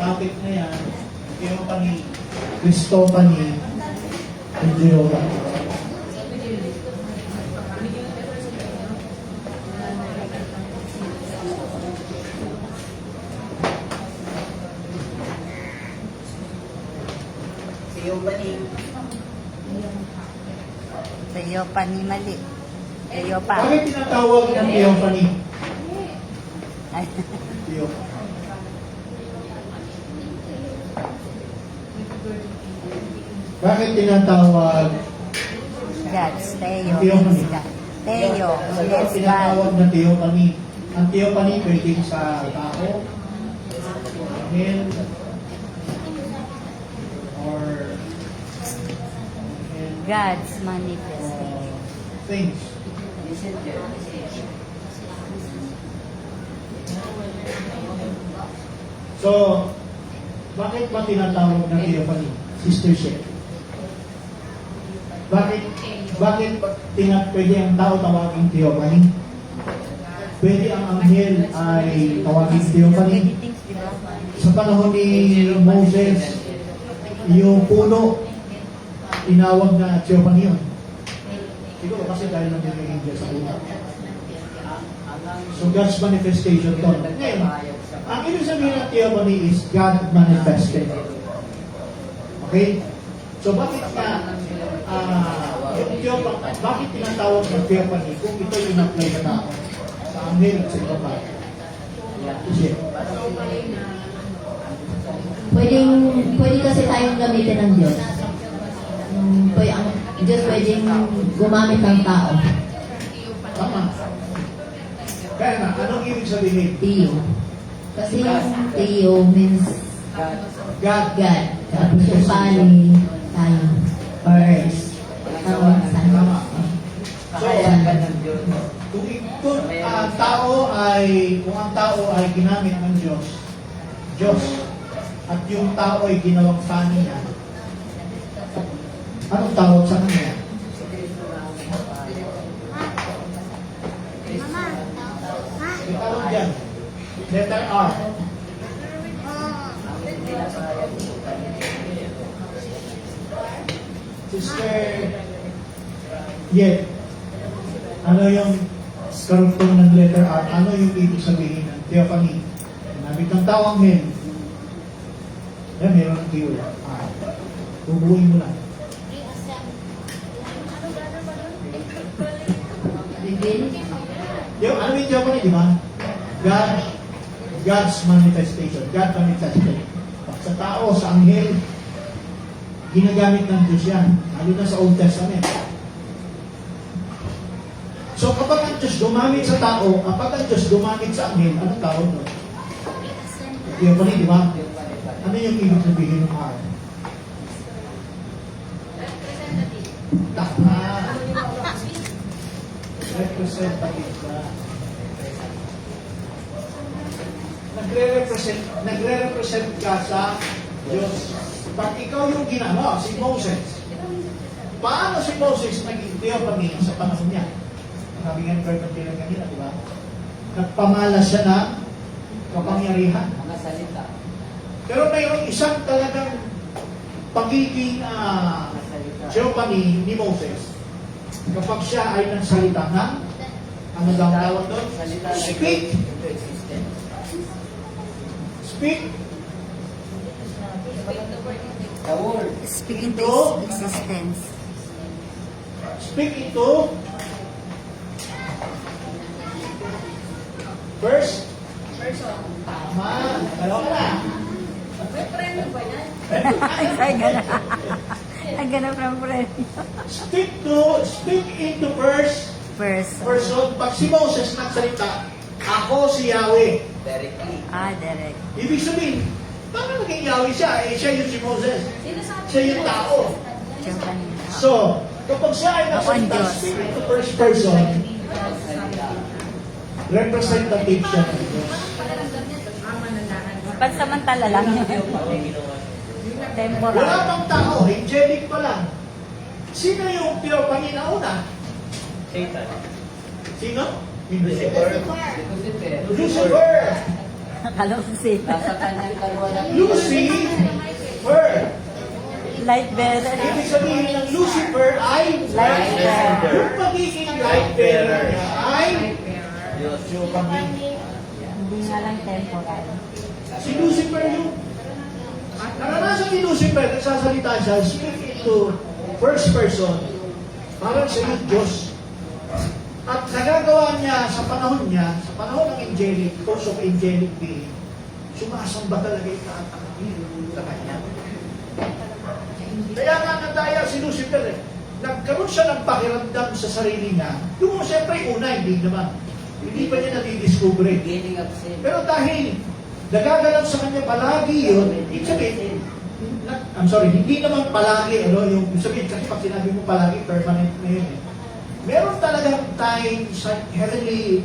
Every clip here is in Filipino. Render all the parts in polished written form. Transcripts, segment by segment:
topic na yan, Theophany, Christophany, and Jehovah. Theophany mali. Theophany. Bakit tinatawag ng Theophany? Ay, Theophany. Bakit tinatawag God's Theo. Theophany? Means God. Theo. Bakit Means tinatawag God. na Theophany? Ang Theophany pwedeng sa tao, angel, or God's manifestation. things. So, bakit ba tinatawag na Theophany? Sister Shep. Bakit pwede ang tao tawagin Theophany? Pwede ang anghel ay tawagin Theophany? Things, di ba? Sa panahon ni Moses, yung puno, tinawag na Theophany yun. Siguro kasi dahil nandun yung angel sa puno. So God's manifestation to. Ngayon, ang ibig sabihin ng Theophany is God manifested. Okay? So bakit nga yung Theophany, bakit tinatawag ng Theophany kung ito yung in-apply na tao sa anghel at sa iba pa? Kasi, Pwede kasi tayong gamitin ng Diyos. Ang Diyos pwedeng gumamit ng tao. tama. Kaya nga, anong ibig sabihin? Theo. Kasi yung Theo means God. God. Tapos yung Pali, tayo. Or tawag sa Tama. So, So, kung ang tao ay ginamit ng Diyos, at yung tao ay ginawang fani niya, anong tawag sa kanya? Yung tawag dyan, letter R. Sister, ano yung karugtong ng letter R? Ano yung ibig sabihin ng Theophany? Ginamit ng tao ang men. Yan, meron ng keyword. R. Bubuin mo lang. reveal. Yung ano yung Theophany, di ba? God's manifestation. God manifested. Sa tao, sa anghel, ginagamit ng Diyos yan. Lalo na sa Old Testament. So kapag ang Diyos gumamit sa tao, kapag ang Diyos gumamit sa anghel, anong tawag doon? Theophany, di ba? Ano yung ibig sabihin ng R? Tama. Representative ka. Nagre-represent ka sa Diyos. Pag ikaw yung ginano, si Moses, paano si Moses naging Theophany sa panahon niya? Sabi nga ni Bertrand Taylor kanina, di ba? Nagpamalas siya ng kapangyarihan. Mga salita. Pero mayroong isang talagang pagiging Theophany ni Moses. Kapag siya ay nagsalita ng, ano daw ang tawag doon? Salita Speak! Speak! The word. Speak into existence. Speak into first tama. Dalawa ka na. Ay, gana. Ay, gana from friend. Speak into first First. person. Pag si Moses nagsalita, ako si Yahweh. Directly. Direct. Ibig sabihin, paano naging Yahweh siya? Eh, siya yung si Moses. Siya yung tao. Theophany. So, kapag siya ay nagsalita, Diyos. speak into first person, representative siya ng Diyos. Pansamantala lang. Wala Temporal. pang tao, angelic pa lang. Sino yung Theophany na una? Satan. Sino? Lucifer. Lucifer. Kala ko si Nasa kanyang kaliwa ng Lucifer. light bearer. Ibig sabihin ng Lucifer ay Light bearer. Yung pagiging light bearer niya ay Diyos. Hindi nga lang temporal. si Lucifer yung naranasan ni Lucifer, nagsasalita siya, speak into first person, parang siya yung Diyos. At nagagawa niya sa panahon ng angelic, course of angelic being, sumasamba talaga yung tatakot sa kanya. Kaya nga nandaya si Lucifer eh. Nagkaroon siya ng pakiramdam sa sarili niya. Yung siyempre una, hindi naman. Hindi pa niya nadidiscover. Beginning of sin. Pero dahil nagagalaw sa kanya palagi yun, ibig sabihin, hindi naman palagi, yung sabihin, kasi pag sinabi mo palagi, permanent na yun eh. Meron talagang time sa heavenly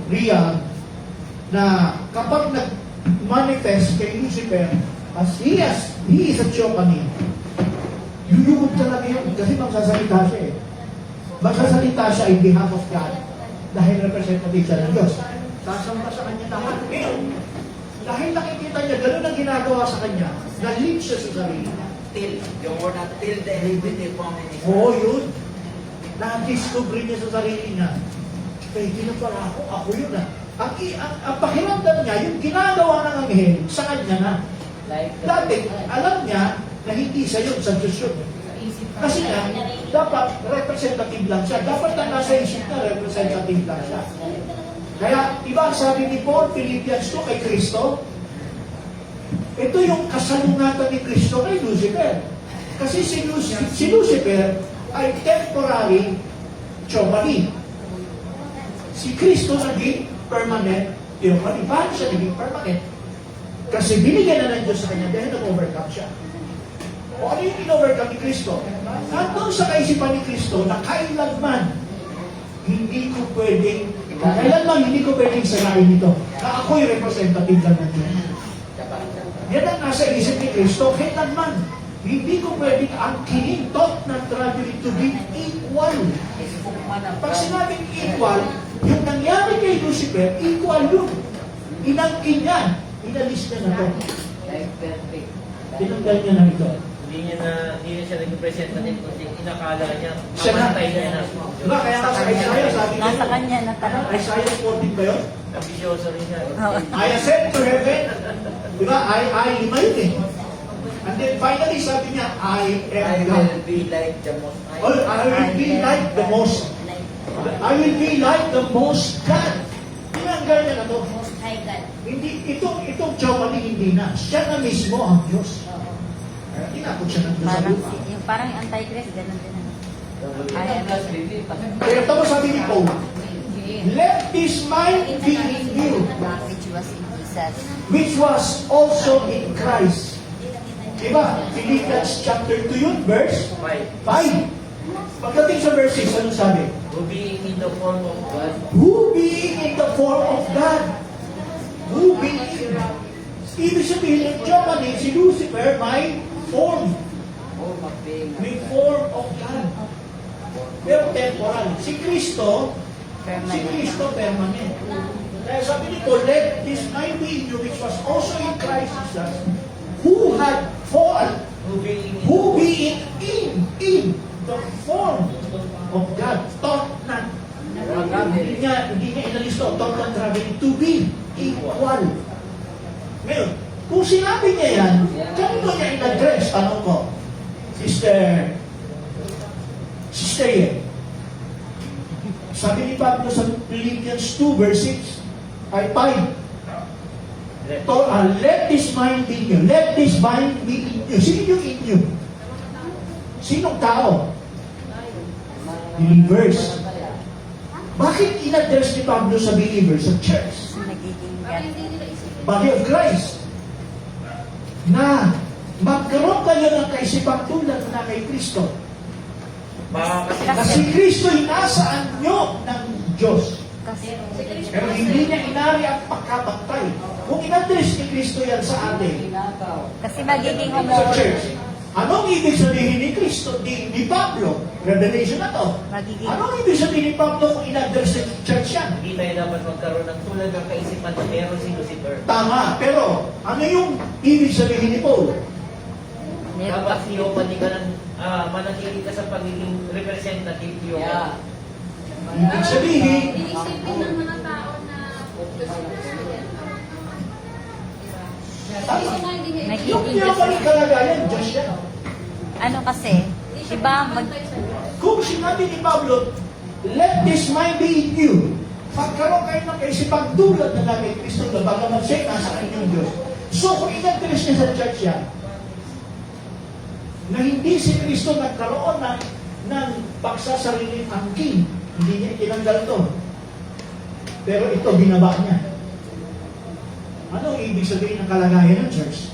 realm na kapag nag-manifest kay Lucifer, as he is a theophany, lulugod talaga yun kasi magsasalita siya eh. Magsasalita siya in behalf of God dahil representative siya ng Diyos. Sasamba sa kanya lahat. Ngayon, dahil nakikita niya, gano'n ang ginagawa sa kanya, na-lead siya sa sarili niya. Till. Yung word na till the iniquity from his Oo, yun. Na-discover niya sa sarili niya. Hindi na pala ako yun ah. Ang pakiramdam niya, yung ginagawa ng anghel, sa kanya na. Like Dati, alam niya na hindi siya yun, sa Diyos yun. Kasi nga, dapat representative lang siya. Dapat na nasa isip na representative lang siya. Kaya, iba ang sabi ni Paul, Philippians 2 kay Kristo, ito yung kasalungatan ni Kristo kay Lucifer. Kasi si Lucifer ay temporary theophany. Si Kristo naging permanent theophany. Paano siya naging permanent? Kasi binigyan na ng Diyos sa kanya dahil nag-overcome siya. O ano yung in-overcome ni Kristo? Nandun sa kaisipan ni Kristo na kailanman hindi ko pwedeng sarain ito. Na ako'y representative lang ng Diyos. Yan ang nasa isip ni Kristo. Kailanman hindi ko pwedeng angkinin thought na tragedy to be equal. Pag sinabing equal, yung nangyari kay Lucifer, equal yun. Inangkin niya. Inalis niya na ito. like perfect. Tinanggal niya na ito. Hindi niya siya naging representative kundi inakala niya, Siya na. mamatay niya na. Diba? Kaya nga sa Isaiah, sabi niya, Nasa kanya na talaga. Isaiah 14 ba yun? Ambisyoso rin siya. Oo. I ascend to heaven. Diba? Lima yun eh. And then finally, sabi niya, I I am God. will be like the most high. Oh, I will be like the most. I will be like the most God. Tinanggal niya na to. Hindi, itong Jehovah hindi na. Siya na mismo ang Diyos. Kaya tinakot siya ng Diyos sa Parang, lupa. yung parang antichrist, ganun din. Plus BB. Kaya tama sabi ni Paul, let this mind be in you, Which was in Jesus. which was also in Christ. Diba? Philippians chapter 2 yun, verse 5. Pagdating sa verse 6, ano sabi? Who being in the form of God, Who being in the form of God. Who being. Ibig sabihin ng Jehovah, si Lucifer may form. Form of being. May form of God. Pero temporal. Si Kristo permanent. Kaya sabi ni Paul, let this mind be in you, which was also in Christ Jesus, who had fallen, who being in the form of God, thought not, hindi niya inalis to, thought not traveling to be equal. Ngayon, kung sinabi niya yan, kanino niya in-address? Tanong ko, Sister Yen, sabi ni Pablo sa Philippians 2 verse 6, ay 5, let this mind be in you. Let this mind be in you. Sino yung in you? Sinong tao? Believers. Bakit in-address ni Pablo sa believers, sa church? Nagiging God. Body of Christ. Na magkaroon kayo ng kaisipang tulad na kay Kristo. Kasi Kristo inasaan nyo ng Diyos. Kasi, Pero hindi niya inari ang pagkabantay. Kung in-address ni Kristo yan sa atin, kasi magiging sa church, Anong ibig sabihin ni Kristo, ni Pablo? Revelation na to. Magiging, Anong ibig sabihin ni Pablo kung in-address sa church yan? Hindi tayo dapat magkaroon ng tulad ng kaisipan na meron si Lucifer. Tama, pero ano yung ibig sabihin ni Paul? Dapat hiyopani ka ng, manatili ka sa pagiging representative hiyopani. Yeah. Ibig sabihin, Iisipin ng mga tao na yung pinakaling kalagayan, Diyos yan. ano kasi, diba, Kung sinabi ni Pablo, let this mind be in you, pagkaroon kayo ng kaisipang tulad na namin Kristo na bagaman siya nasa inyong Diyos. So kung in-address niya sa church yan, na hindi si Kristo nagkaroon ng pagsasariling angking, hindi niya itinanggal to. Pero ito, binaba niya. Ano ang ibig sabihin ng kalagayan ng church?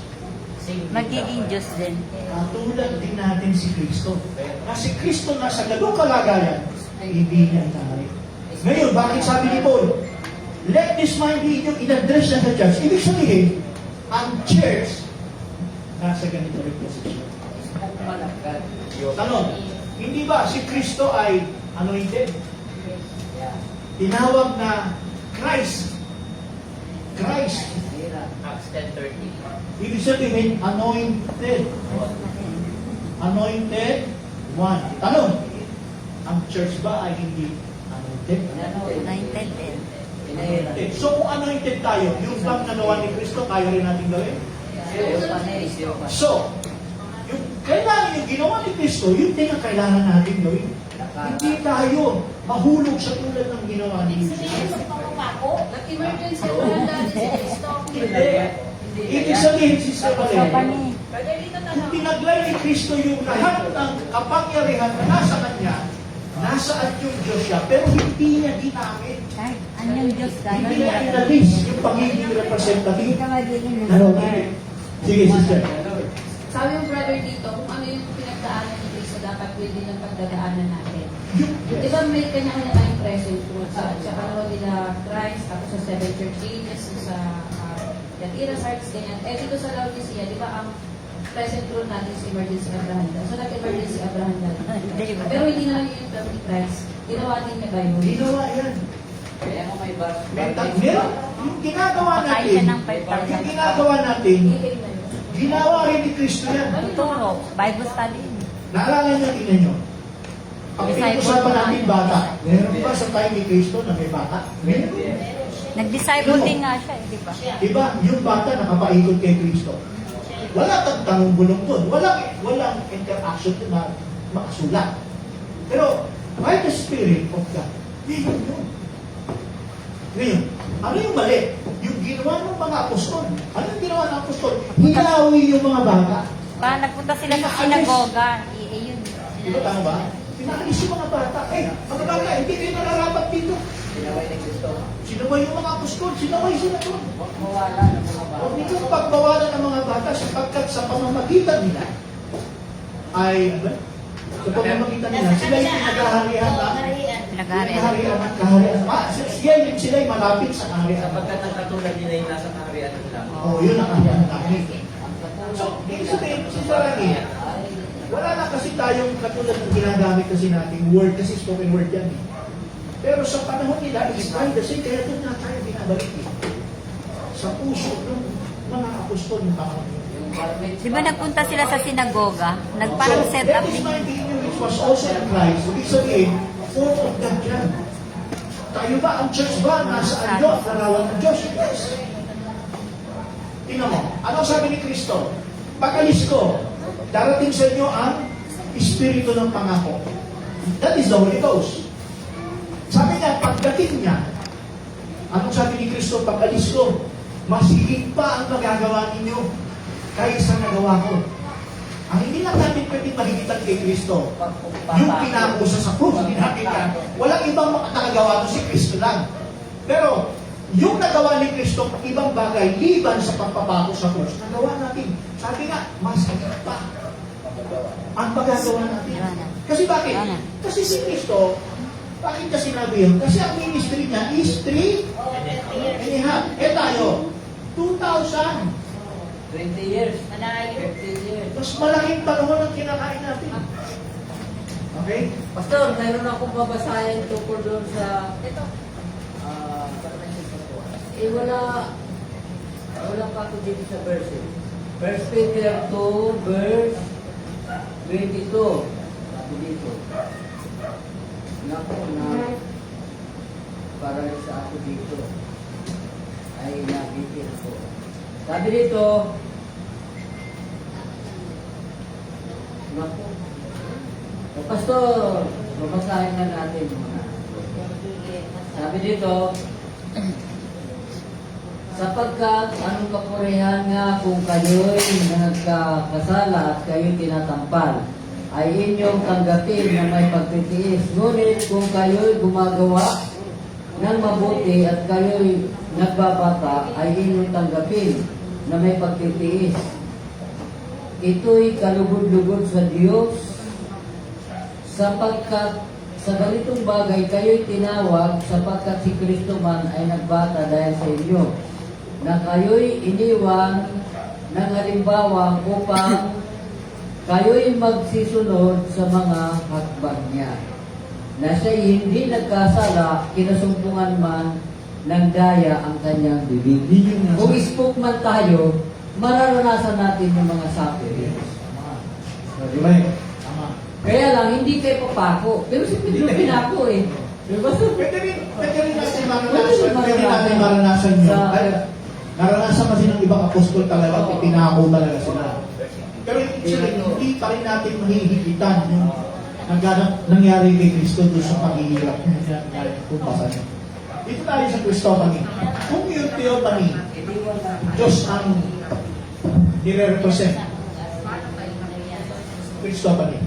magiging Diyos din. Katulad din natin si Kristo. Na si Kristo nasa ganung kalagayan, hindi niya itangay. Ngayon, bakit sabi ni Paul, let this mind be in you, in-address na sa church. Ibig sabihin, ang church nasa ganito rin position. Tanong, hindi ba si Kristo ay anointed? Tinawag na Christ. Christ. Acts 10:30. Ibig sabihin, anointed. Anointed one. Tanong, ang church ba ay hindi anointed? Anointed din. Anointed. So kung anointed tayo, yung bang nagawa ni Kristo, kaya rin natin gawin? So, yung kailangan yung ginawa ni Kristo, yun din ang kailangan natin gawin. Hindi tayo mahulog sa tulad ng ginawa ni Jesus. Nag-emergency pa lang dati si Cristo. Ibig sabihin, Sister Valeria, Pani. kung tinaglay ni Kristo yung lahat ng kapangyarihan na nasa Kanya, nasaan yung Diyos siya, pero hindi niya ginamit. Ay, anyong Diyos dahil. Hindi niya inalis yung pagiging Hindi representative. ka magiging Ano? Lucifer. Sige, Sister. Sabi yung brother dito, kung ano yung pinagdaanan ni Cristo, dapat pwede ng pagdadaanan natin. Di ba may kanya-kanya tayong present fruit sa panahon nila Christ, tapos sa Seven Church Ages, sa Yatira, Sards, ganyan. Eh dito sa Laodicea, di ba ang present fruit natin is emergency Abraham. So nag-emergency Abraham na. Pero hindi na lang yung term ni Christ. Ginawa din niya ba yun? Ginawa yan. Kaya nga may bar. Meron, yung ginagawa Pakain natin, siya ng yung 5,000. ginagawa natin, Ilim na yun. ginawa rin ni Kristo yan. Turo, Bible study. Naalala niyo, tingnan niyo. Ang pinag-usapan natin bata. Meron ba sa time ni Kristo na may bata? Meron. Nag-disciple din nga siya, di ba? Diba, yung bata nakapaikot kay Kristo. Wala kang tanong-bulong doon. Walang interaction na makasulat. Pero, by the Spirit of God, yun yun. Ngayon, ano yung mali? Yung ginawa ng mga apostol. Ano yung ginawa ng apostol? Hinawi yung mga bata. Parang nagpunta sila sa sinagoga. Yun. Di ba, tama ba? Pinaalis yung mga bata. Mga bata, hindi kayo nararapat dito. Sinaway ni Kristo. Sinaway yung mga apostol. Sinaway sila doon. Huwag mawala ng mga bata. Huwag niyo pagbawalan ng mga bata sapagkat sa pamamagitan nila ay, sa pamamagitan nila, sila yung pinagaharihan na Pinag-aaral. at kaharian. Sila yung malapit sa kaharian. Sapagkat ang katulad nila yung nasa kaharian nila. Yun ang kaharian namin. So, ibig sabihin, sincerely, wala na kasi tayong katulad ng ginagamit kasi nating word, kasi spoken word yan. Pero sa panahon nila, it's kind the same, kaya doon na tayo binabalik sa puso ng mga apostol ng panahon. Yung garment. Di ba nagpunta sila sa sinagoga? Nagparang set up That is din. my opinion, which was also in Christ. Ibig sabihin, full of God yan. Tayo ba, ang church ba, nasa anyo at larawan ng Diyos? Yes. Tingnan mo, ano sabi ni Kristo? Pag-alis ko, darating sa inyo ang Espiritu ng Pangako. That is the Holy Ghost. Sabi niya, pagdating niya, anong sabi ni Kristo, pag-alis ko, mas higit pa ang magagawa ninyo kaysa nagawa ko. Ang hindi lang natin pwede mahigitan kay Kristo, yung pinakusa sa krus, hindi natin yan. Walang ibang makakagawa to si Kristo lang. Pero, yung nagawa ni Kristo, ibang bagay, liban sa pagpapako sa krus, nagawa natin. Sabi nga, mas higit pa ang magagawa natin. Kasi bakit? Kasi si Kristo, bakit niya sinabi yun? Kasi ang ministry niya is 3 and a half. Tayo, 2,000. 20 years. Malayo. 15 years. Mas malaking panahon ang kinakain natin. Okay? Pastor, mayroon akong babasahin tungkol doon sa... Ito. Wala pa ako dito sa verse. First Peter 2, verse 22. Sabi dito. Naku, para sa ako dito. Ay, nabitin ko. Sabi dito, naku, Pastor, babasahin na natin mga. Sabi dito, sapagkat anong kapurihan nga kung kayo'y nagkakasala at kayo'y tinatampal, ay inyong tanggapin na may pagtitiis. Ngunit kung kayo'y gumagawa ng mabuti at kayo'y nagbabata, ay inyong tanggapin na may pagtitiis. Ito'y kalugod-lugod sa Diyos, sapagkat sa ganitong bagay kayo'y tinawag sapagkat si Kristo man ay nagbata dahil sa inyo, na kayo'y iniwan ng halimbawa upang kayo'y magsisunod sa mga hakbang niya, na siya'y hindi nagkasala, kinasumpungan man ng daya ang kanyang bibig. Kung spook man tayo, mararanasan natin yung mga suffering. Di ba? Tama. Kaya lang, hindi kayo papako. Pero si Pedro pinako eh. Diba? Pwede rin natin maranasan yun. Naranasan kasi ng ibang apostol talaga, pinako talaga sila. Pero hindi pa rin natin mahihigitan yung nangyari kay Kristo doon sa paghihirap niya. Kung basa niya. Dito tayo sa Christophany. Kung yung Theophany, Diyos ang nire-represent. Christophany.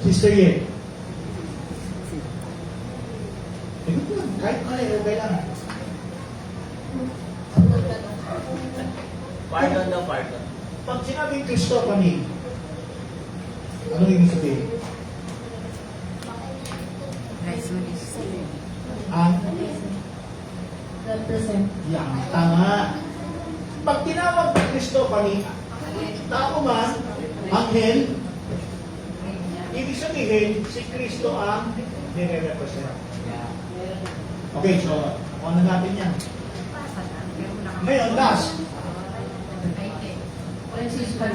Sister Ye. Kahit mali, okay lang. Pardon daw, pardon. Pag sinabing Christophany, ano yung sabihin? Ang represent. yang tama. Pag tinawag ng Christophany, tao man, anghel, ibig sabihin, si Kristo ang nire-represent. Okay, so, ano natin yan? Ngayon, last. Franciscan.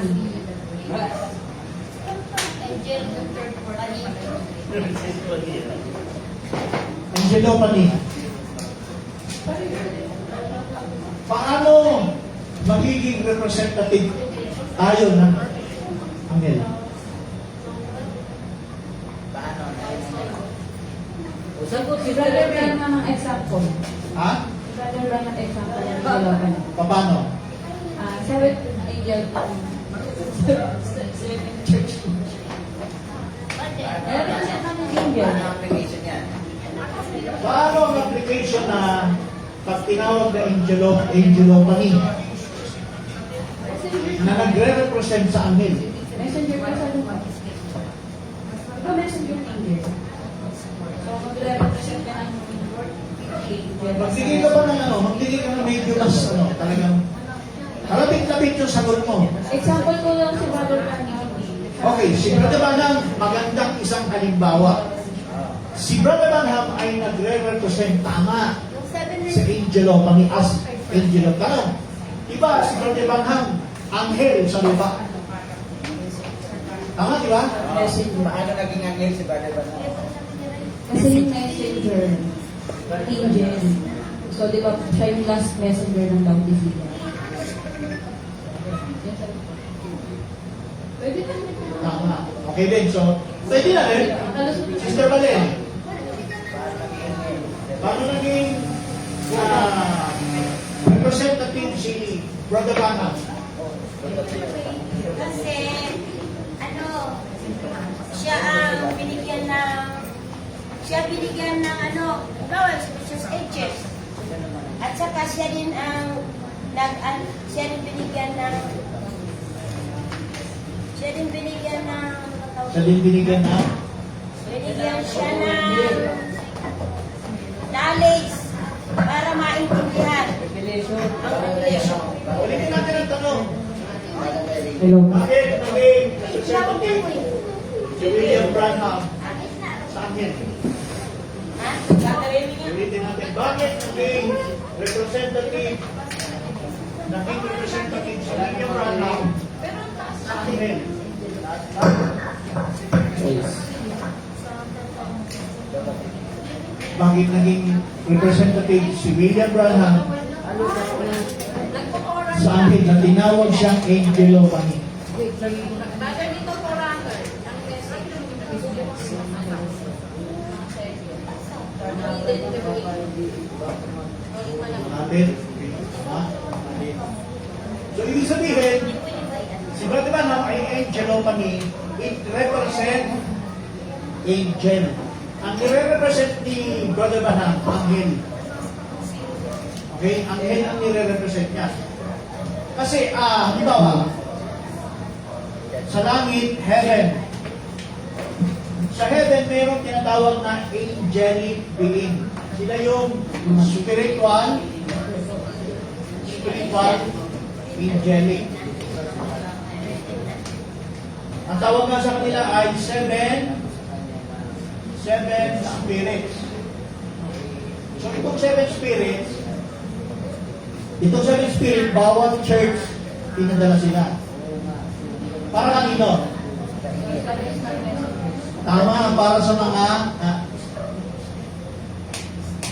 Angelophany. Paano magiging representative tayo ng anghel? Sagot si Brother Brother Bran ng example. Ha? Brother Bran ng example. Yung dalawa. Paano? Seventh angel ng Seventh Church. Represent ng angel. Ano ang application yan? Paano ang application na pag tinawag na Angelophany na nagre-represent sa anghel? Messenger pa sa lupa. Ito messenger ng angel. So, magre-represent ka ng angel. Magbigay ka ba ng magbigay ka ng medyo mas talagang kalapit-lapit yung sagot mo. Example ko lang si Brother Bran. Okay, si Brother Branham, magandang isang halimbawa. Si Brother Branham ay nagre-represent tama sa Angelophany as Angelophany. Diba, si Brother Branham, anghel sa lupa. Tama, diba? Messenger. Paano naging anghel si Brother Branham? Kasi yung messenger, angel. So, di ba, siya yung last messenger ng Laodicea. Pwede na rin. Tama. Okay din, so, pwede na rin. Sister Valen, paano naging representative si Brother Branham? Kasi, siya ang binigyan ng bawal sa ages. At saka siya din binigyan ng Binigyan siya ng knowledge para maintindihan Revelation. ang revelation. Hello. Bakit naging representative si William Branham sa akin? Ulitin natin, bakit naging representative si William Branham sa akin? Bakit naging representative si William Branham sa akin na tinawag siyang Angelo Pani? Brother dito, 400. Ang message. Natin. Ha? So, ibig sabihin, si Brother Branham ay Angelo Pani, it represent angel. Ang nire-represent ni Brother Branham, anghel. Okay? Anghel ang nire-represent niya. Kasi, halimbawa, sa langit, heaven. Sa heaven, mayroong tinatawag na angelic being. Sila yung spiritual, angelic. Ang tawag nga sa kanila ay seven spirits. So itong seven spirits, bawat church, pinadala sila. Para kanino? Tama, para sa mga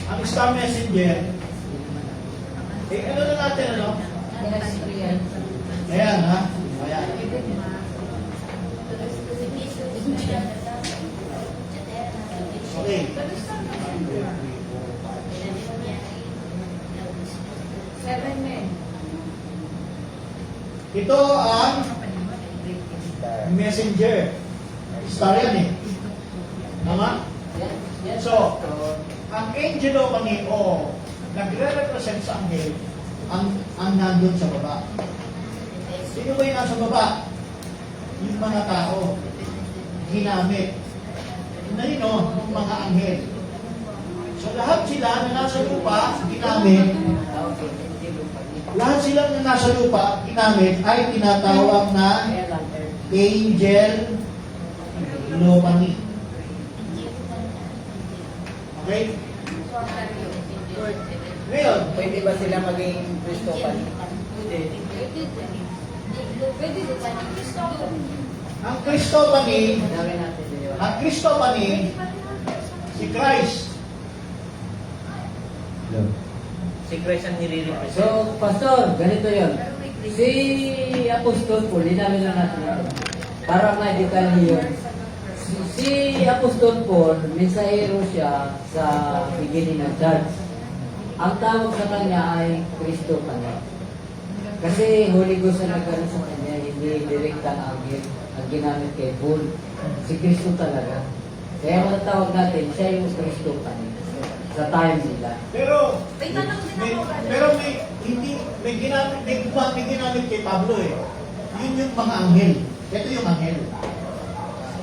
ang Star Messenger. Ano na natin, ano? Ayan, ha? Ayan. Okay. 7 men. Ito ang messenger. Star yan eh. Tama? So, ang angelo Pani o nagre-represent sa anghel ang nandun sa baba. Sino ba yung nasa baba? Yung mga tao. Ginamit. Nalino, yung mga anghel. So lahat sila na nasa lupa, ginamit. Lahat sila na nasa lupa, ginamit, ay tinatawag na angel Lopani. Okay? Ngayon, Pwede ba sila maging Christopan? Pwede din ba ng Kristo? ang Cristopani, Dami natin yun. si Christ. Si Christ ang nire-represent. So, Pastor, ganito yun. Si Apostol Paul, linawin lang natin ito. Para ma-detalye yun. Si Apostol Paul, mensahero siya sa beginning ng church. Ang tawag sa kanya ay Kristo kanya. Kasi Holy Ghost na nagkaroon sa kanya, hindi direktang anghel ang ginamit kay Paul. Si Kristo talaga. Kaya matatawag natin, siya yung Kristo kanya sa time nila. Pero, May tanong din ako, brother. pero may ginamit kay Pablo eh. Yun yung mga anghel. Ito yung anghel.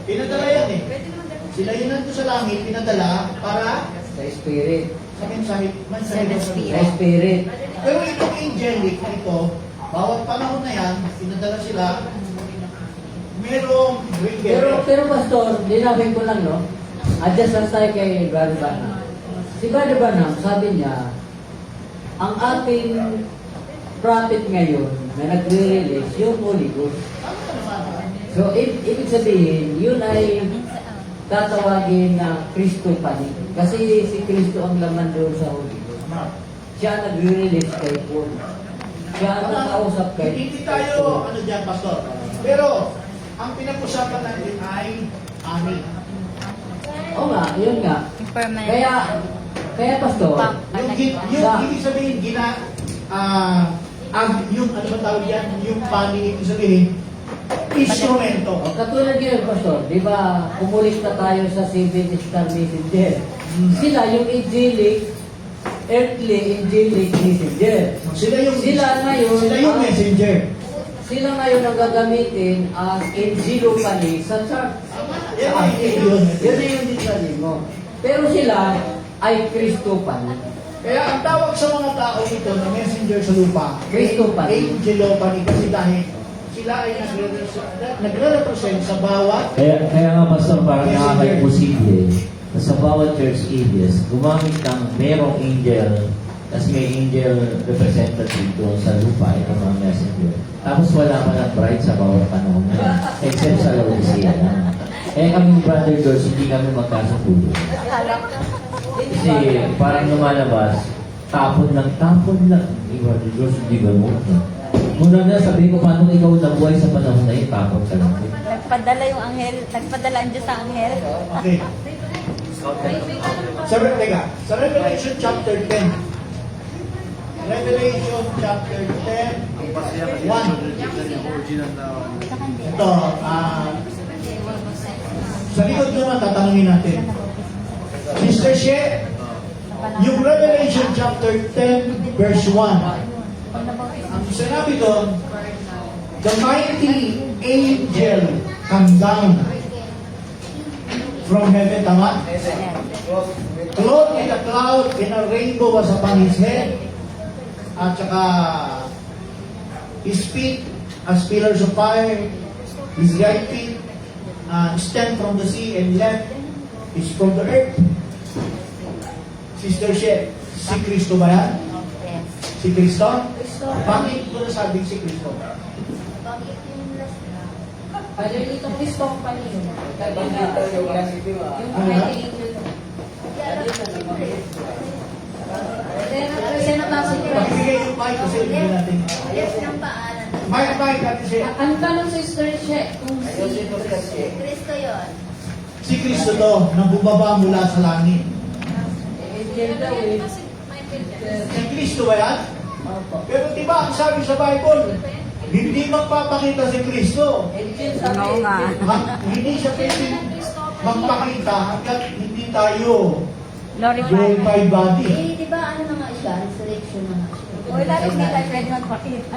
Pinadala yan eh. Pwede naman din. Sila yun nandun sa langit, pinadala para Sa Spirit. sa mensahe Sa Spirit. Pero itong angelic na ito, bawat panahon na yan, pinadala sila, merong Pero bringer. Pastor, linawin ko lang, no? Adjust lang tayo kay Brother Branham. Si Brother Branham, sabi niya, ang ating prophet ngayon na nagre-release yung Holy Ghost. So, ibig sabihin, yun ay tatawagin na Kristo pa rin. Kasi si Kristo ang laman doon sa Holy Ghost. Siya ang nagre-release kay Paul. Siya ang nakausap kay Hindi tayo, ano dyan, Pastor. Pero, ang pinag-usapan natin ay amin. Oo nga, yun nga. Permanent. Kaya Pastor, Yung ibig sabihin, yung ano ba tawag yan, yung panig, ibig sabihin, instrumento. katulad yun, Pastor, di ba, kumulit na tayo sa Seven Star Messenger. Sila yung angelic, earthly angelic messenger. Sila Sila yung messenger. Sila ngayon ang gagamitin as angelo pani sa church. Yan Sa ay atin. yun. Yun na yung detalye mo. Pero sila ay Kristo pani. Kaya ang tawag sa mga tao ito na messenger sa lupa, Kristo pa rin. Angelo pa rin kasi dahil sila ay nagre-represent sa bawat Kaya nga, Pastor, parang nakaka-imposible na sa bawat church ages, gumamit ng merong angel, tapos may angel representative doon sa lupa, itong mga messenger. Tapos wala pa ng bride sa bawat panahon na yun, except sa Laodicea lang. Kaya kami, Brother George, hindi kami magkasundo. Kasi parang lumalabas, tapon lang. Hindi, Brother George, hindi ganun. Muna na, sabihin ko, paano ikaw nabuhay sa panahon na yun, tapon ka lang. Nagpadala yung anghel. Nagpadala ang Diyos sa anghel. Okay. Sa Revelation chapter 10. Revelation chapter 10, 1. Ito, sa likod naman, tatanungin natin. Sister She, yung Revelation chapter 10, verse 1. Ang sinabi doon, the mighty angel come down from heaven, tama? Clothed in a cloud, in a rainbow was upon his head, at saka his feet as pillars of fire, his right feet stand from the sea, and left is from the earth. Sister She, si Kristo ba yan? Si Kristo? Bakit ko nasabing si Kristo? Father, itong Kristo ang panino. Yung Ano mighty na? angel. Represent ang si Christ. Pagbigay yung mic kasi hindi natin. Yes, ng paanan. Mic, Ate She. Ang tanong sa Sister She, kung Kristo yun. Si Kristo to, na bumaba mula sa langit. Angel daw eh. Si Kristo ba yan? Opo. Pero di ba ang sabi sa Bible, hindi magpapakita si Kristo. Angel sabi, Oo nga. Hindi siya pwedeng magpakita hanggat hindi tayo Glorified. glorified body. Eh, di ba ano na nga siya? Resurrection na nga siya. Wala rin hindi tayo pwede magpakita.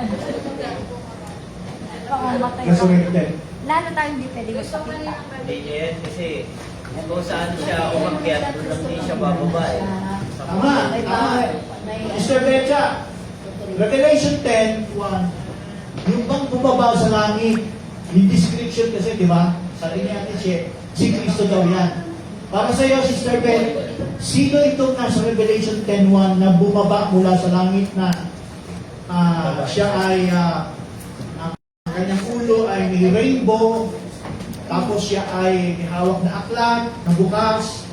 Pamamatay. Resurrected. Lalo tayo hindi pwede magpakita. Hindi niya yan kasi kung saan siya umakyat, doon lang din siya bababa eh. Tama, tama. Mr. Becha, Revelation 10:1, yung bang bumaba sa langit, yung description kasi, di ba? Sabi niya natin siya, si Kristo daw yan. Para sa iyo, Sister Ben, sino itong nasa Revelation 10:1 na bumaba mula sa langit na siya ay ang kanyang ulo ay may rainbow, tapos siya ay may hawak na aklat, na bukas,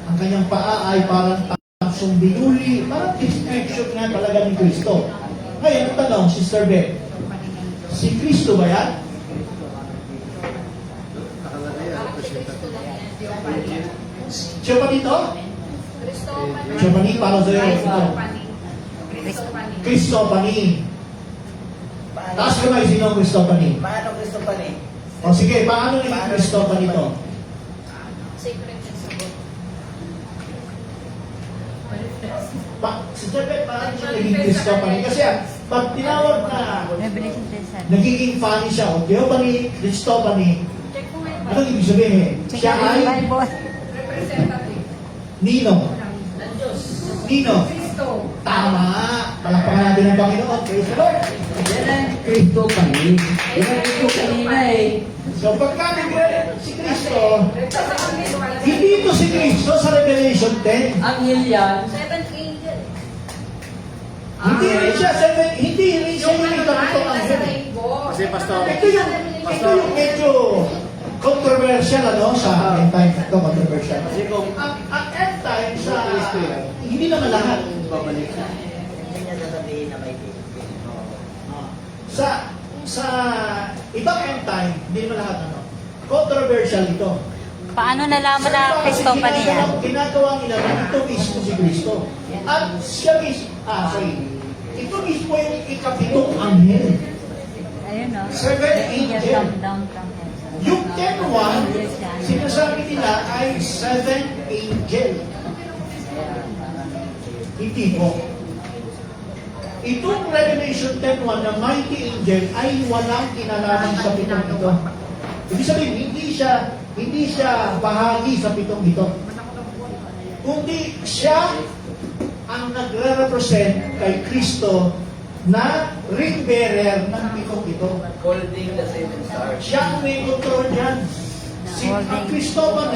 ang kanyang paa ay parang tangsong binuli, parang description nga talaga ni Kristo. Ngayon, ang tanong, Sister Ben, si Kristo ba yan? Siya pa dito? Siya pa ni, para sa'yo. Ito. Kristo pa ni. Taas kamay, sino ang Kristo pa ni? Paano Kristo pa rin? O sige, paano naging Kristo pa nito? Sister Ben, paano siya naging Kristo pa ni? Kasi pag tinawag na Revelation 10:7. nagiging funny siya, o Diyo pa ni, Kristo pa ni, ano ibig sabihin? Siya ay Bible. Nino. Nino. Tama. Palakpakan natin ang Panginoon. Praise the Lord. yan ang Kristo kami. Yan ang Kristo kanina eh. So pagka si Kristo, hindi ito si Kristo sa Revelation 10. Anghel yan. seventh angel. Hindi rin siya yung ito ang Kasi Ito yung medyo controversial sa end time. Ito controversial. Ang end time sa hindi naman lahat. Hindi niya sasabihin na may Sa ibang end time, hindi naman lahat controversial ito. Paano nalaman na Kristo pa niya? Ginagawa nila na ito mismo si Kristo. At siya mismo, ito mismo yung ikapitong anghel. Ayun o. Seven Angels angel. come down from heaven. Yung 10-1, sinasabi nila ay 7 angel. Hindi po. Itong Revelation 10:1 na mighty angel ay walang kinalaman sa pitong ito. Ibig sabihin, hindi siya bahagi sa pitong ito. Kundi siya ang nagre-represent kay Kristo na ring bearer ng pitong ito. Holding the seven stars. Siya ang may control dyan. Ang Cristobal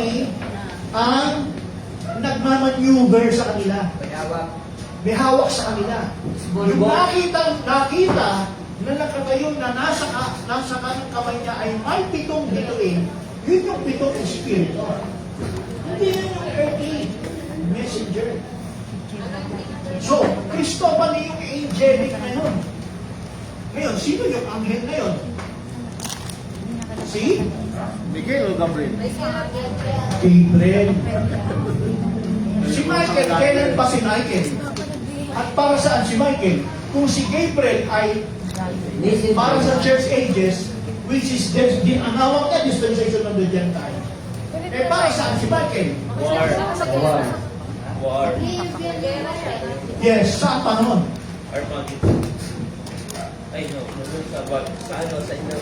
ang nagmamaneuver sa kanila. May hawak sa kanila. Yung nakita na nakatayo na nasa kanang kamay niya ay may pitong bituin, yun yung pitong espiritu. Hindi yun yung earthly messenger. So, Cristobal yung angelic na yun. Ngayon, sino yung anghel na yun? Si? Miguel o Gabriel? Gabriel. Si Michael, kailan ba si Michael? At para saan si Michael? Kung si Gabriel ay para sa church ages, which is ang awang niya, dispensation of the Gentile. Eh, para saan si Michael? War. Yes, saan panahon? Armageddon. Ay, no. Sa ano, sa inyo,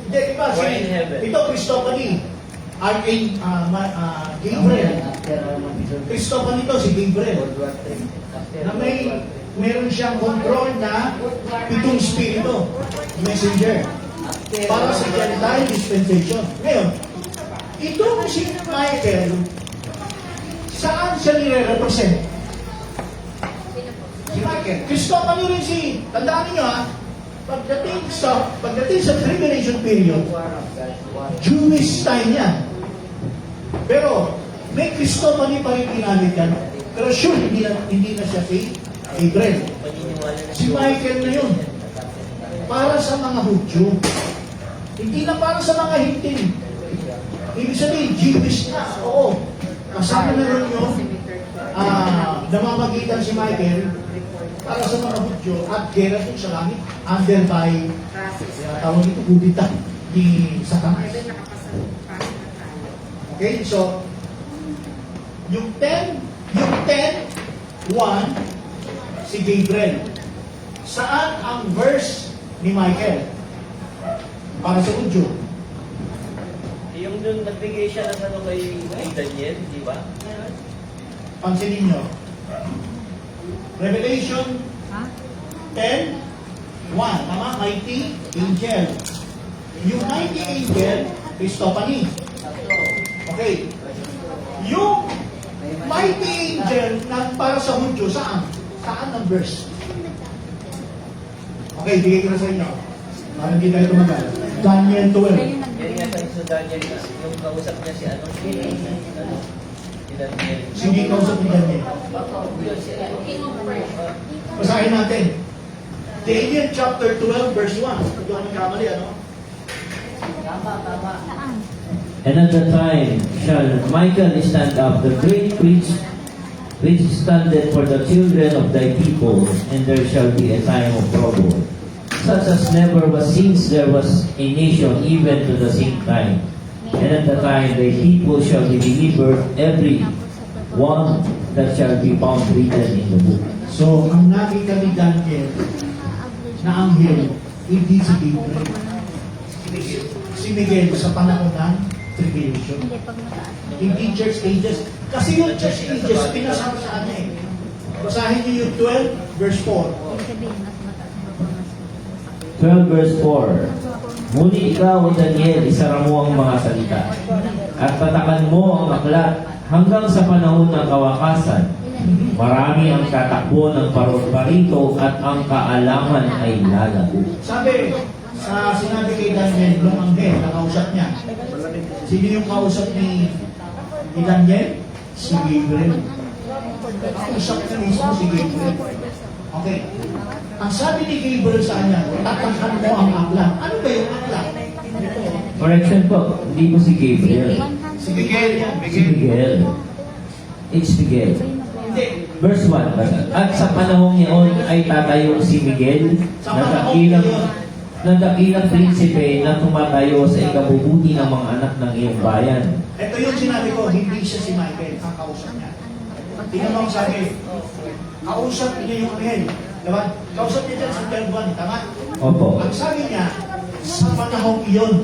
Hindi, iba, War in heaven. ito, Cristobal, Gabriel. Cristobal ito, si Gabriel. Na meron siyang control na pitong spirito, messenger, para sa Gentile dispensation. Ngayon, itong si Michael, saan siya nire-represent? Si Michael. Cristobal rin si, tandaan niyo ha, pagdating sa tribulation period, Jewish time yan. Pero, may Cristobal pa rin ginamit yan. Pero sure, hindi na siya si Gabriel. Si Michael na yun. Para sa mga Hudyo. Hindi na para sa mga Hintil. Ibig sabihin, Jewish na. Oo. Kasama na rin yun. Namamagitan si Michael para sa mga Hudyo at gera din sa langit under by tawag ito, kudita ni Satanas. Okay, so yung 1, si Gabriel. Saan ang verse ni Michael? Para sa Hudyo. yung dun nagbigay siya ng ano kay Daniel, di ba? Pansinin nyo. Revelation 10:1. Tama? Mighty angel. Yung mighty angel, Cristobal. Okay. Yung mighty angel na para sa Hudyo, saan? Saan ang verse? Okay, bigay ko na sa inyo. Para hindi tayo tumagal. Daniel 12. Yan nga sa Daniel, yung kausap niya si ano, si Daniel. Sige, kausap ni Daniel. Basahin natin. Daniel chapter 12 verse 1. Ito ang kamali, ano? And at the time shall Michael stand up, the great priest, which standeth for the children of thy people, and there shall be a time of trouble, such as never was since there was a nation, even to the same time. And at the time thy people shall be delivered, every one that shall be found written in the book. So, ang nakita ni Daniel na anghel, hindi si Gabriel. Si Miguel sa panahon ng tribulation. Hindi, pag mataas. Hindi church ages. Kasi yung church ages, pinasama sa kanya eh. Basahin niyo yung 12 verse 4. Ibig sabihin, mas mataas na pag mas 12 verse 4. Ngunit ikaw, O Daniel, isara mo ang mga salita, at patakan mo ang aklat hanggang sa panahon ng kawakasan. Marami ang tatakbo ng parito at ang kaalaman ay lalago. Sabi, sinabi kay Daniel, nung anghel, nakausap niya. Sino yung kausap ni Daniel? Si Gabriel. Nakausap niya mismo si Gabriel. Okay. Ang sabi ni Gabriel sa kanya, tatakan mo ang aklat. Ano ba yung aklat? Correction po, hindi po si Gabriel. Si Miguel yan. Si Miguel. It's Miguel. Hindi. Verse 1. At sa panahong niyon ay tatayo si Miguel na dakilang prinsipe na tumatayo sa ikabubuti ng mga anak ng iyong bayan. Ito yung sinabi ko, hindi siya si Michael, ang kausap niya. Tingnan mo ang sabi, kausap niya yung anghel. Diba? Kausap niya dyan sa 12:1, tama? Opo. Ang sabi niya, sa panahong iyon,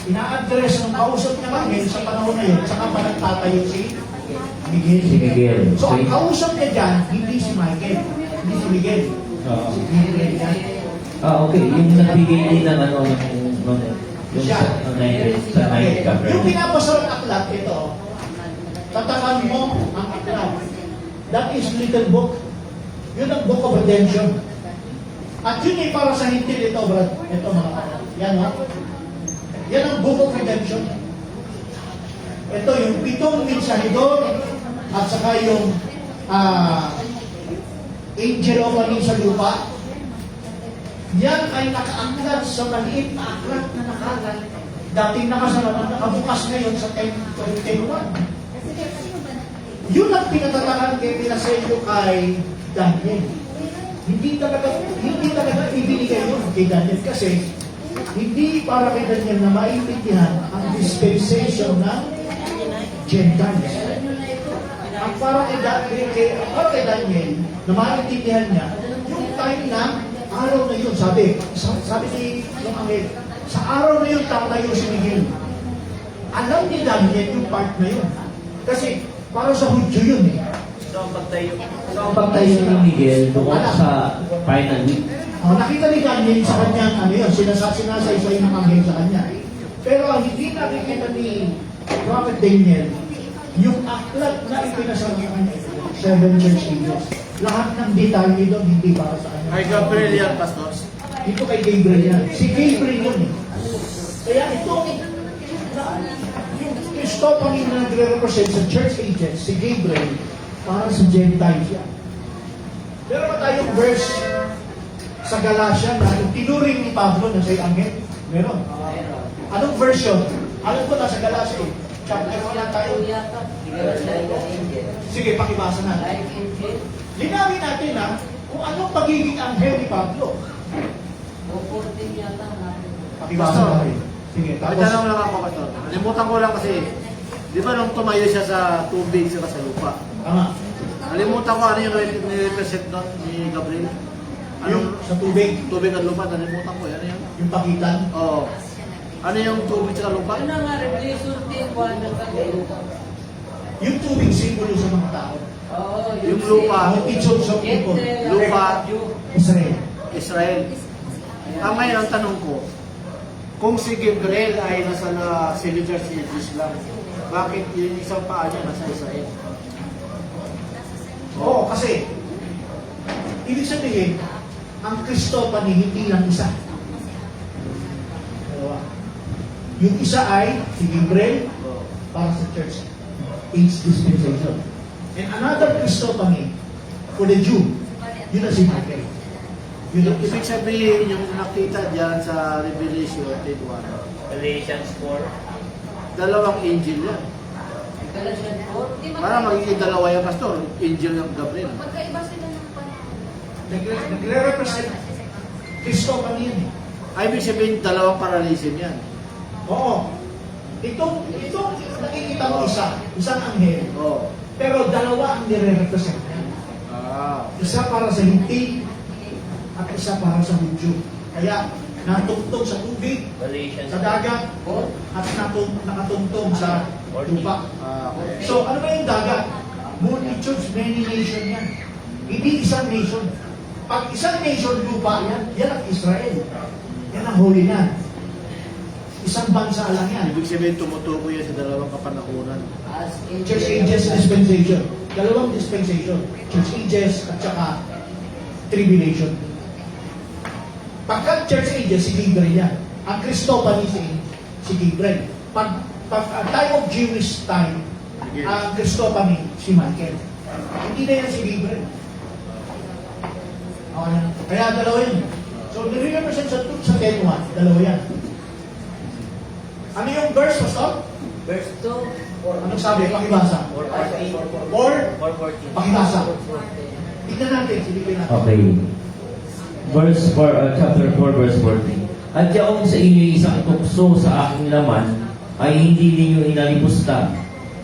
ina-address ng kausap niya anghel sa panahon na yun, saka pa nagtatayo si Miguel. Si Miguel. So, ang kausap niya dyan, hindi si Michael. Hindi si Miguel. Oo. Si Gabriel yan. Okay. Yung nagbigay din ng ano, yung Siya. sa night cover. Yung pinapasal ng aklat, ito, tatakan mo ang aklat. That is little book. Yun ang book of redemption. At yun ay para sa hintil ito, Brad. Ito mga kapatid. Yan, no? Yan ang book of redemption. Ito yung 7 mensahidor at saka yung angel opening sa lupa. Yan ay nakaangkat sa maliit na aklat na nakalat. Dating nakasalaman, nakabukas ngayon sa 10:1. Yun ang pinatatakan kay pinaselyo kay Daniel. Hindi talaga ibinigay yun kay Daniel kasi hindi para kay Daniel na maintindihan ang dispensation ng Gentiles. Ang para kay Daniel na maintindihan niya yung time na araw na yun, sabi ni yung anghel, sa araw na yun tatayo si Miguel. Alam ni Daniel yung part na yun. Kasi para sa Hudyo yun eh. So, ang pagtayo. Ang pagtayo ni Miguel doon sa final week. Nakita ni Daniel sa kanyang ano yun, sinasay-say ng anghel sa kanya. Pero ang hindi nakikita ni Prophet Daniel, yung aklat na ipinasal sa kanya, 7 church angels. Lahat ng detalye doon hindi para sa kanya. Ay, Gabriel yan, Pastor. Ito kay Gabriel yan. Si Gabriel yun eh. Kaya ito, Christophany na nagre-represent sa church ages, si Gabriel, para sa Gentiles yan. Meron pa tayong verse sa Galatia na yung tinuring ni Pablo na siya'y anghel. Meron. Anong version? Alam ko na sa Galatia eh. Chapter 1 lang tayo. Sige, pakibasa natin. Linawin natin ha, kung anong pagiging anghel ni Pablo. Pakibasa natin. Sige, May tanong lang ako, Pastor. Nalimutan ko lang kasi, di ba nung tumayo siya sa tubig saka sa lupa? Tama. Nalimutan ko ano yung nirepresent doon ni Gabriel. Yung sa tubig, Tubig at lupa, nalimutan ko. Ano yun? yung pakitan. Oo. Ano yung tubig sa lupa? Ano nga, Revelation 10:1 ng kagaya. Yung tubig simbolo sa mga tao. Oo, Yung lupa. Multitudes of people. Lupa. Israel. Israel. Ngayon, ang tanong ko, kung si Gabriel ay nasa cylinder si Islam, bakit yung isang paa niya nasa Israel? Oo, kasi ibig sabihin, ang Christophany hindi lang isa. Dalawa. Yung isa ay si Gabriel para sa church age dispensation. And another Christophany for the Jew, yun na si Michael. Yun ang isa. Ibig sabihin, yung nakita dyan sa Revelation 10:1, Galatians 4. dalawang angel yan. Galatians 4. Para magiging dalawa yan, Pastor. Angel ng Gabriel. Magkaiba sila ng Nagre-represent Christophany yun eh. Ay, ibig sabihin, dalawang paralism yan. Oo. Itong nakikita mo isang anghel, Oo. pero dalawa ang nire-represent niya. Isa para sa hintil at isa para sa Hudyo. Kaya natugtog sa tubig, Galatians sa dagat, at nakatungtong sa lupa. Okay. So, ano ba yung dagat? Multitudes, many nation yan. Hindi isang nation. Pag isang nation lupa, yan ang Israel. Yan ang Holy Land. Isang bansa lang yan. Ibig sabihin, tumutukoy yan sa dalawang kapanahunan. As in Church Ages Dispensation. Dalawang dispensation. Church Ages at saka Tribulation. Pagka Church Ages, si Gabriel yan. Ang Christophany si Gabriel. Pag time of Jewish time, ang Christophany si Michael. Hindi na yan si Gabriel. Okay. Kaya dalawa yun. So, nire-represent sa 10:1. Dalawa yan. Ano yung verse, Pastor? verse 2. Anong sabi? Pakibasa. 4:14. Or, 4:14. pakibasa. Tignan natin, silipin natin. Okay. Chapter 4, verse 14. At yaong sa inyo isang tukso sa aking laman ay hindi ninyo inalipusta,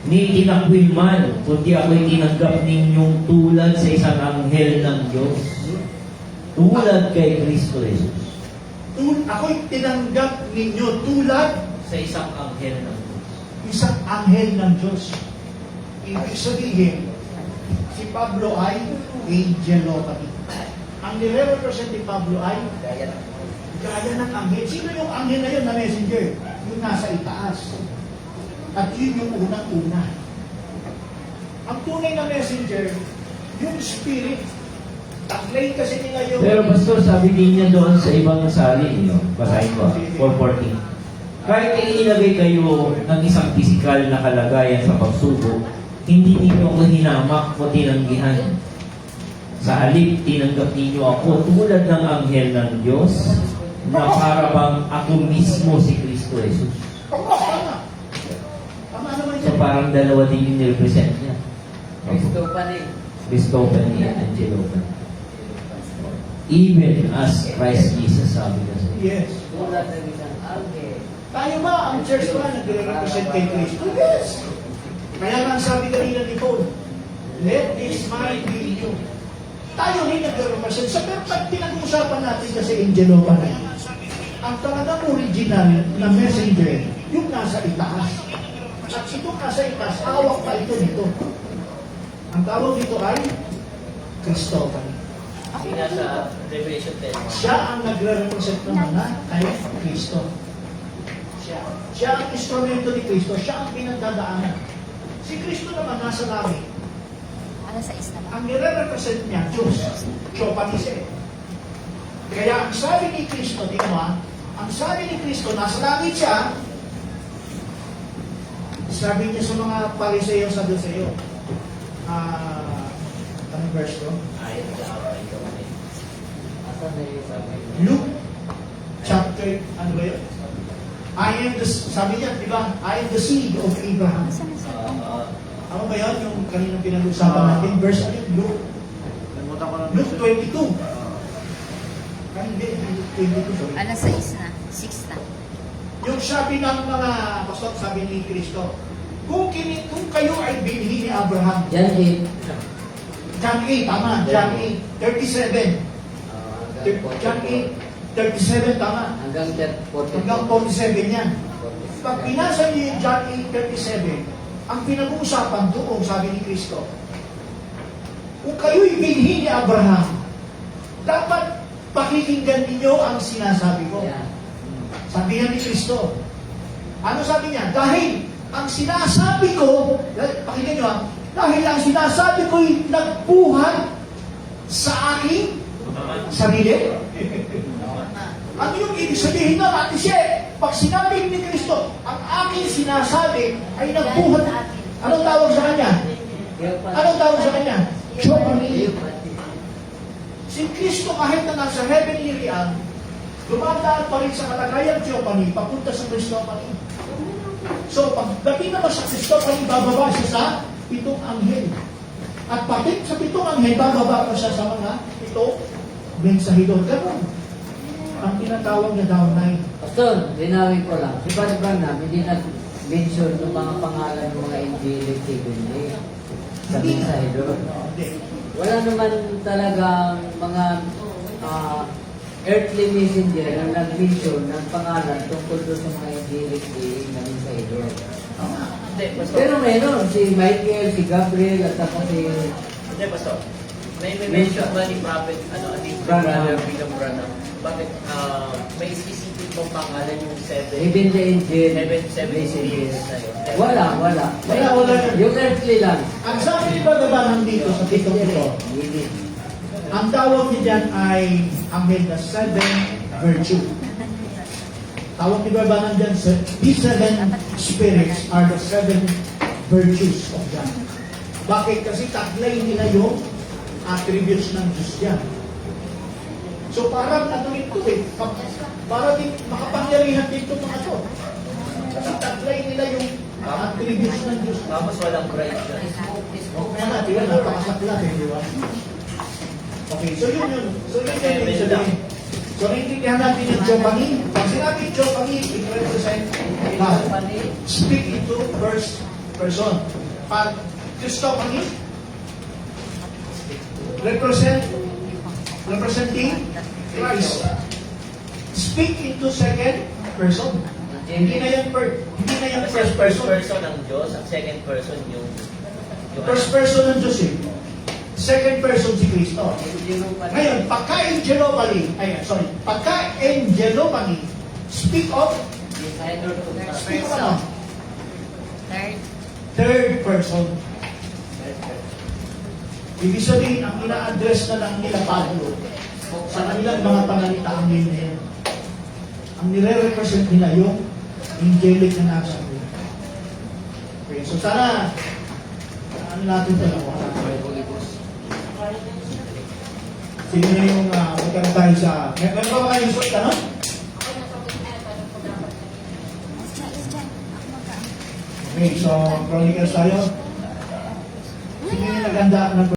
ni tinakwil man, kundi ako'y tinanggap ninyong tulad sa isang anghel ng Diyos. Tulad kay Kristo Jesus. Ako'y tinanggap ninyo tulad Sa isang anghel ng Diyos. isang anghel ng Diyos. Ibig sabihin, Si Pablo ay angelopathy. Ang nire-represent ni Pablo ay gaya ng anghel. Sino yung anghel na yun na messenger? Yung nasa itaas. At yun yung unang-una. Ang tunay na messenger, yung spirit. Taglay kasi nila yung... Pero pastor, sabi din niya doon sa ibang salin, basahin ko, 4:14. Kahit ilagay kayo ng isang pisikal na kalagayan sa pagsubok, hindi ninyo ako hinamak o tinanggihan. Sa halip, tinanggap ninyo ako tulad ng anghel ng Diyos na para bang ako mismo si Kristo Jesus. Tama. Tama naman So yun. parang dalawa din yung nirepresent niya. Kristo pa rin. Christophany and Angelophany. Even as Christ Jesus, sabi na sa Yes. Tulad ng isang anghel. Tayo ba, ang church ba, nagre-represent kay Kristo? Yes. Kaya nga ang sabi kanina ni Paul, let this mind be in you. Tayo rin nagre-represent. Sa pero pag pinag-uusapan natin kasi angelopathy, ang talagang original na messenger, yung nasa itaas. At itong nasa itaas, hawak pa ito nito. Ang tawag dito ay Christophany. Hindi na sa Revelation 10. Siya ang nagre-represent naman na kay Kristo. Siya ang instrumento ni Kristo. Siya ang pinagdadaanan. Si Kristo naman nasa langit. Ano sa isla? Ang nire-represent niya, Diyos. Theophany siya. Kaya ang sabi ni Kristo, di ba? Ang sabi ni Kristo, nasa langit siya. Sabi niya sa mga pariseyo, sabi sa iyo, anong verse ko? Ayon sa ito. Asan na yung sabi? Luke chapter, ano ba yun? I am the, sabi niya, di ba? I am the seed of Abraham. Ano ba yun? Yung kanina pinag-usapan natin, verse ano yun? Nalimutan ko lang. Luke 22. Hindi, Luke 22, sorry. Ano sa isla? 6 na. Yung sabi ng mga pastor, sabi ni Kristo, kung kayo ay binhi ni Abraham, John 8. John 8, tama, John 8, 37. John 8, 37, tama. Hanggang 40. Hanggang 47 yan. Pag pinasa niyo yung John 8:37, ang pinag-uusapan doon, sabi ni Kristo, kung kayo'y binhi ni Abraham, dapat pakikinggan ninyo ang sinasabi ko. Yan. Sabi niya ni Kristo. Ano sabi niya? Dahil ang sinasabi ko, pakinggan niyo ha, dahil ang sinasabi ko'y nagbuhat sa aking sarili. Ano yung ibig sabihin na Ate She? Pag sinabi ni Kristo, ang aking sinasabi ay nagbuhat. Anong tawag sa kanya? Anong tawag sa kanya? Theophany. Si Kristo kahit na nasa heavenly realm, dumadaan pa rin sa kalagayang Theophany, papunta sa Christophany. So, pagdating naman sa Christophany, bababa siya sa 7 anghel. At pati sa 7 anghel, bababa pa siya sa mga 7 mensahidor. Ganun. Ang tinatawag niya down nine. Pastor, linawin ko lang. Si Brother Branham, hindi nag-mention ng mga pangalan ng mga angelic heavenly sa mensahidor. Hindi. Wala naman talagang mga earthly messenger na nag-mention ng pangalan tungkol doon sa mga angelic being na mensahidor. Hindi, Pastor. Pero meron, si Michael, si Gabriel, at saka si Hindi, Pastor. May mention ba ni Prophet, ni Brother William Branham? Bakit may specific bang pangalan yung 7? Heavenly angel, Seven spirits na yun? Wala. Wala. Yung earthly lang. Ang sabi ni Brother Branham dito sa pitong ito, ang tawag niya dyan ay anghel na 7 virtue. Tawag ni Brother Branham dyan, these 7 spirits are the 7 virtues of God. Bakit? Kasi taglay nila yung attributes ng Diyos dyan. So parang ano ito para din makapangyarihan dito mga to. Kasi taglay nila yung attributes ng Diyos. Tapos walang Christ na. Okay na, di ba? Napakasaklat eh, di ba? Okay, so yun. So yun yung ibig sabihin. So naiintindihan natin yung Theophany. Pag sinabi Theophany, it represent God. Speak into first person. Pag Christophany, representing Christ. Speak into second person. Hindi na yan first person. First person ng Diyos, ang second person yung First person ng Diyos eh. second person si Kristo. Ngayon, pagka-angelomany, pagka-angelomany, speak of ano? Third person. Ibig sabihin, ang ina-address na lang nila Pablo sa kanilang mga pangalita ang ngayon. Ang nire-represent nila yung angelic na nasa buhay. Okay, so sana ano natin dalawa. Sino na yung magkaroon tayo sa... Meron pa ba kayong suot ka, no? Okay, so Chronicles tayo. Sino yung naganda ng